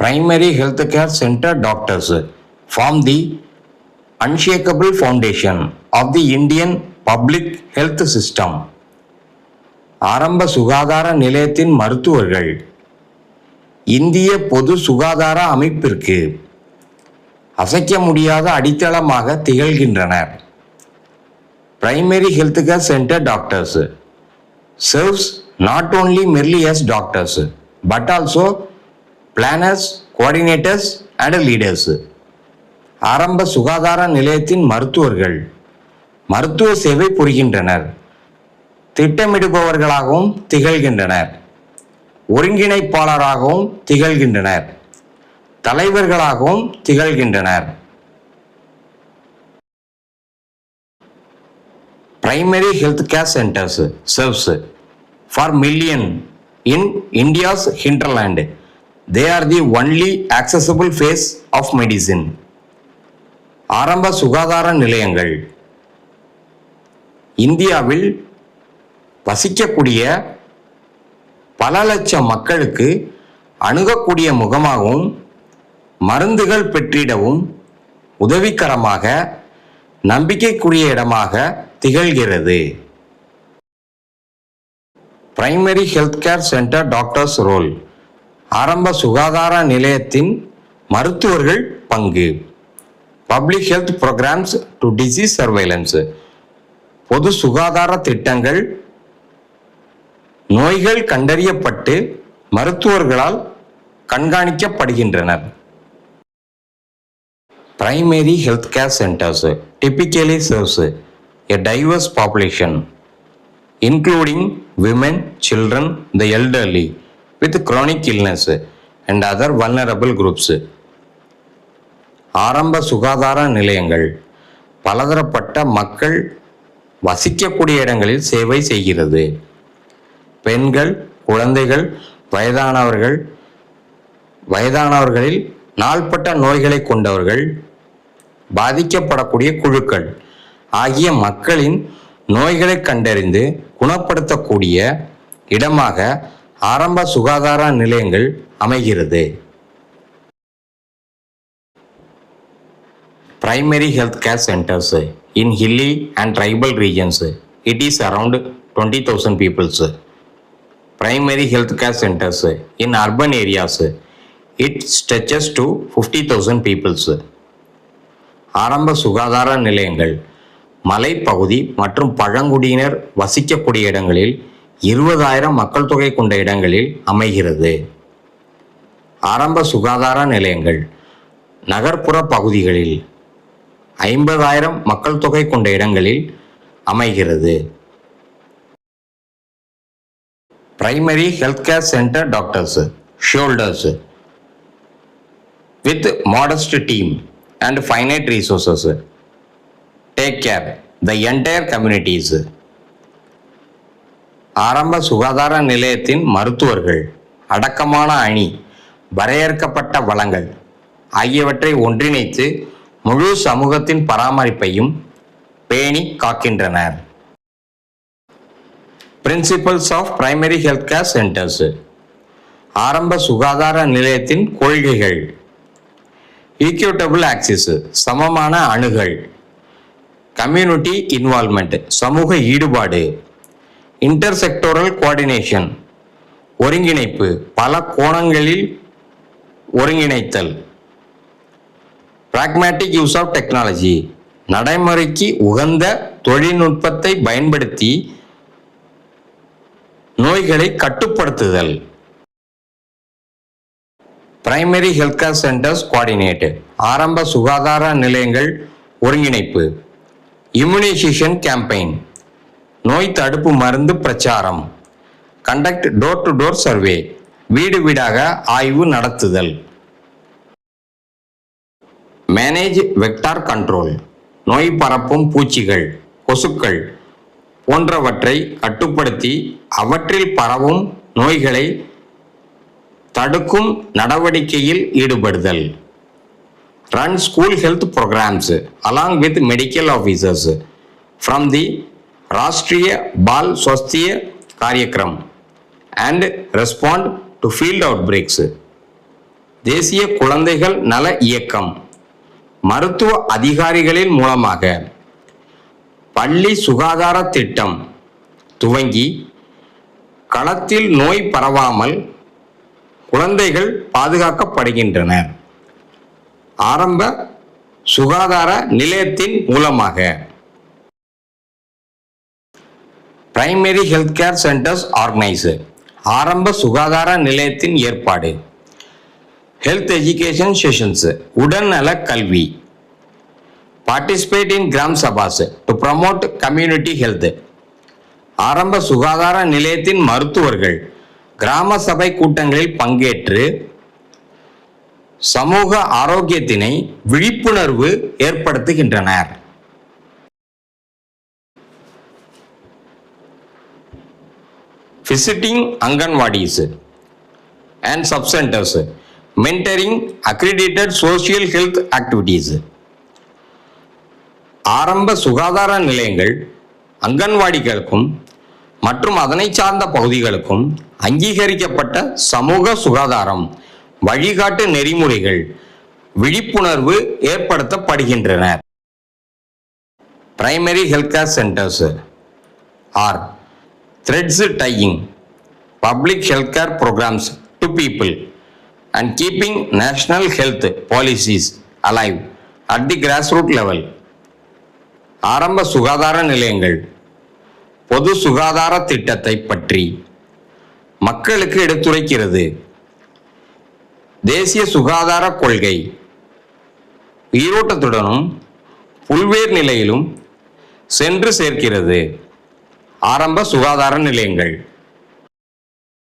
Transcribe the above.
Primary healthcare center doctors form the unshakable foundation of the Indian public health system. ஆரம்ப சுகாதார நிலையத்தின் மருத்துவர்கள் இந்திய பொது சுகாதார அமைப்பிற்கு அசைக்க முடியாத அடித்தளமாக திகழ்கின்றனர். Primary healthcare center doctors serves not only merely as doctors but also planners, coordinators and leaders. ஆரம்ப சுகாதார நிலையத்தின் மருத்துவர்கள் மருத்துவ சேவை புரிகின்றனர், திட்டமிடுபவர்களாகவும் திகழ்கின்றனர், ஒருங்கிணைப்பாளராகவும் திகழ்கின்றனர், தலைவர்களாகவும் திகழ்கின்றனர். Primary healthcare centers serves for millions in India's hinterland. They are the only accessible phase of medicine. ஆரம்ப சுகாதார நிலையங்கள் இந்தியாவில் வசிக்கக்கூடிய பல லட்சம் மக்களுக்கு அணுகக்கூடிய முகமாகவும் மருந்துகள் பெற்றிடவும் உதவிகரமாக நம்பிக்கைக்குரிய இடமாக திகழ்கிறது. Primary health care centre doctors role. ஆரம்ப சுகாதார நிலையத்தின் மருத்துவர்கள் பங்கு. Public health programmes to disease surveillance. பொது சுகாதார திட்டங்கள் நோய்கள் கண்டறியப்பட்டு மருத்துவர்களால் கண்காணிக்கப்படுகின்றனர். Primary healthcare centers typically serves a diverse population, including women, children, the elderly, with chronic illness and other vulnerable groups. ஆரம்ப சுகாதார நிலையங்கள் பலதரப்பட்ட மக்கள் வசிக்கக்கூடிய இடங்களில் சேவை செய்கிறது. பெண்கள், குழந்தைகள், வயதானவர்களில் நாள்பட்ட நோய்களை கொண்டவர்கள், பாதிக்கப்படக்கூடிய குழுக்கள் ஆகிய மக்களின் நோய்களை கண்டறிந்து குணப்படுத்தக்கூடிய இடமாக ஆரம்ப சுகாதார நிலையங்கள் அமைகிறது. Primary health care centers in hilly and tribal regions, it is around 20,000 people. Primary health care centers in urban areas, it stretches to 50,000 people. ஆரம்ப சுகாதார நிலையங்கள் மலைப்பகுதி மற்றும் பழங்குடியினர் வசிக்கக்கூடிய இடங்களில் 20,000 மக்கள் தொகை கொண்ட இடங்களில் அமைகிறது. ஆரம்ப சுகாதார நிலையங்கள் நகர்ப்புற பகுதிகளில் 50,000 மக்கள் தொகை கொண்ட இடங்களில் அமைகிறது. Primary healthcare center doctors shoulders with modest team and finite resources take care the entire communities. ஆரம்ப சுகாதார நிலையத்தின் மருத்துவர்கள் அடக்கமான அணி, வரையறுக்கப்பட்ட வளங்கள் ஆகியவற்றை ஒன்றிணைத்து முழு சமூகத்தின் பராமரிப்பையும் பேணி காக்கின்றனர். Principles of primary health care centres. ஆரம்ப சுகாதார நிலையத்தின் கொள்கைகள். ஈக்விட்டபிள் ஆக்சஸ், சமமான அணுகல். கம்யூனிட்டி இன்வால்மெண்ட், சமூக ஈடுபாடு. இன்டர்செக்டோரல் கோஆர்டினேஷன், ஒருங்கிணைப்பு, பல கோணங்களில் ஒருங்கிணைத்தல். பிராக்மேட்டிக் யூஸ் ஆஃப் டெக்னாலஜி, நடைமுறைக்கு உகந்த தொழில்நுட்பத்தை பயன்படுத்தி நோய்களை கட்டுப்படுத்துதல். Primary health care centres coordinate, ஆரம்ப சுகாதார நிலையங்கள் ஒருங்கிணைப்பு. இம்யூனைசேஷன் கேம்பெயின், நோய் தடுப்பு மருந்து பிரச்சாரம். Conduct door to door survey, வீடு வீடாக ஆய்வு நடத்துதல். மேனேஜ் வெக்டார் கண்ட்ரோல், நோய் பரப்பும் பூச்சிகள், கொசுக்கள் போன்றவற்றை கட்டுப்படுத்தி அவற்றில் பரவும் நோய்களை தடுக்கும் நடவடிக்கையில் ஈடுபடுதல். Run school health programs along with medical officers from the Rashtriya Bal Swasthya Karyakram and respond to field outbreaks. தேசிய குழந்தைகள் நல இயக்கம் மருத்துவ அதிகாரிகளின் மூலமாக பள்ளி சுகாதார திட்டம் துவங்கி களத்தில் நோய் பரவாமல் குழந்தைகள் பாதுகாக்கப்படுகின்றனர். ஆரம்ப சுகாதார நிலையத்தின் மூலமாக primary health care centres organise ஆரம்ப சுகாதார நிலையத்தின் ஏற்பாடு. ஹெல்த் எஜுகேஷன் செஷன்ஸ் உடல்நல கல்வி. பார்ட்டிசிபேட் இன் கிராம் சபாஸ் டு ப்ரமோட் கம்யூனிட்டி ஹெல்த். ஆரம்ப சுகாதார நிலையத்தின் மருத்துவர்கள் கிராம சபை கூட்டங்களில் பங்கேற்று சமூக ஆரோக்கியத்தினை விழிப்புணர்வு ஏற்படுத்துகின்றனர். Visiting Anganwadis and sub-centers, mentoring accredited social health activities. ஆரம்ப சுகாதார நிலையங்கள் அங்கன்வாடிகளுக்கும் மற்றும் அதனை சார்ந்த பகுதிகளுக்கும் அங்கீகரிக்கப்பட்ட சமூக சுகாதாரம் வழிகாட்டு நெறிமுறைகள் விழிப்புணர்வு ஏற்படுத்தப்படுகின்றன. Primary health care centres are threads tying public healthcare programs to people and keeping national health policies alive at the grassroots level. ஆரம்ப சுகாதார நிலையங்கள் பொது சுகாதார திட்டத்தை பற்றி மக்களுக்கு எடுத்துரைக்கிறது. தேசிய சுகாதார கொள்கை உயிரோட்டத்துடனும் புல்வேர் நிலையிலும் சென்று சேர்க்கிறது. ஆரம்ப சுகாதார நிலையங்கள்